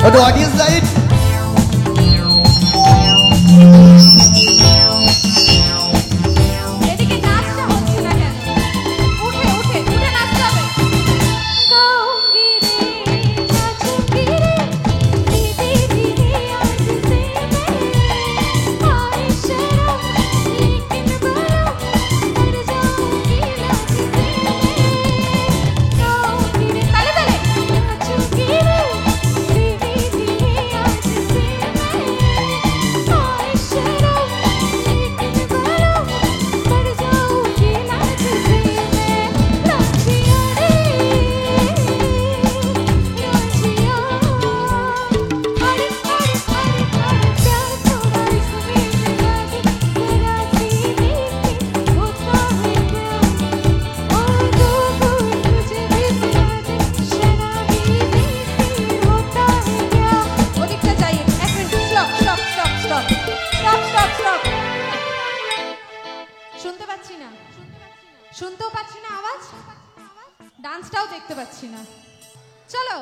The audience light. শুনতেও পাচ্ছি না আওয়াজ, ডান্সটাও দেখতে পাচ্ছি না। চলো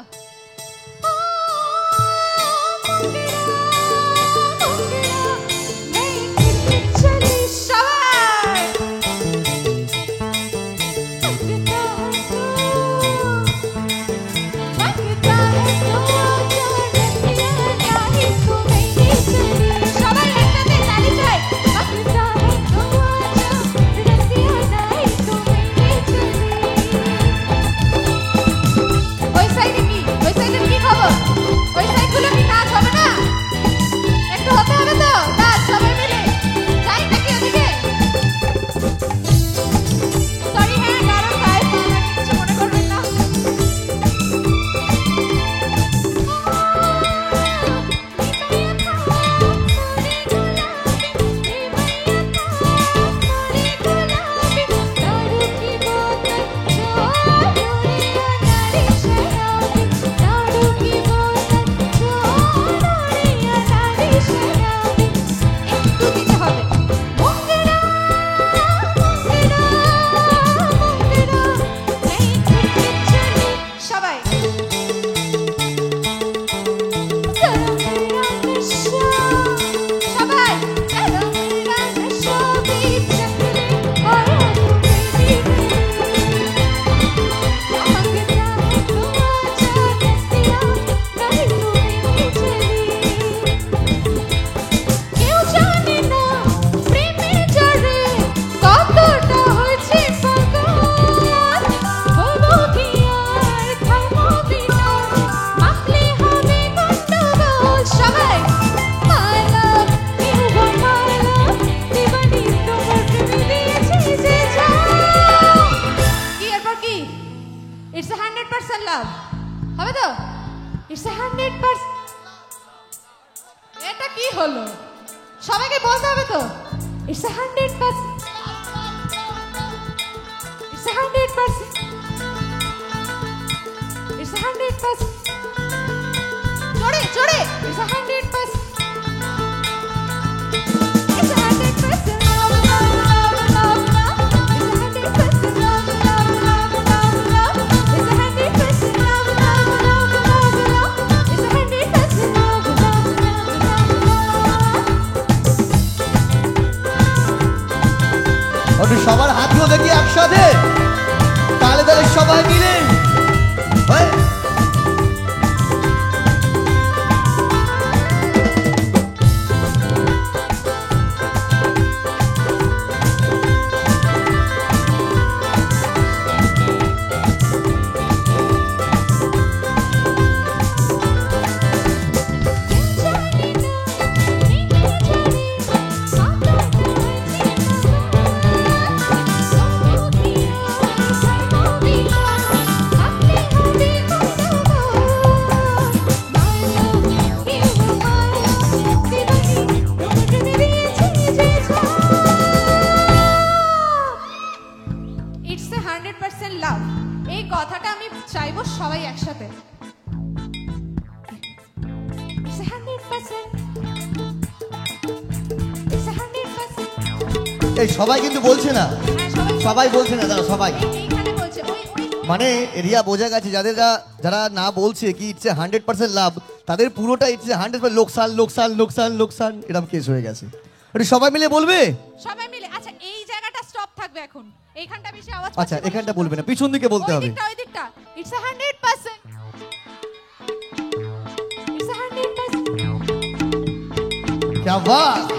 It's a 100% love. হবে তো? It's a 100%. এটা কি হলো? সবাইকে বলতে হবে তো? It's a 100%. It's a 100%. It's a 100%. জোরে জোরে. It's a 100%. It's a 100% love, love, love, love, love. It's a 100% love, love, love, love, love. It's a 100% love, love, love, love, love. It's a 100% love, love, love, love, love. और সবার হাতগুলো দেখি একসাথে তালে তালে সবাই মিলে এই সবাই কিন্তু বলছে না, সবাই বলছে না, দাঁড়া সবাই এইখানে বলছে, ওই মানে রিয়া বোঝা গেছে যারা না বলছে কি ইটস 100% লাভ, তাদের পুরোটা ইটস 100% লোকসান লোকসান লোকসান লোকসান এরকম কেস হয়ে গেছে। একটু সবাই মিলে বলবে। সবাই মিলে। আচ্ছা এই জায়গাটা স্টপ থাকবে এখন, এইখানটা বেশি আওয়াজ আচ্ছা পাচ্ছে, এখানটা বলবে না, পিছন দিকে বলতে হবে। ওই দিকটা ইটস 100%, ইটস 100%। क्या बात।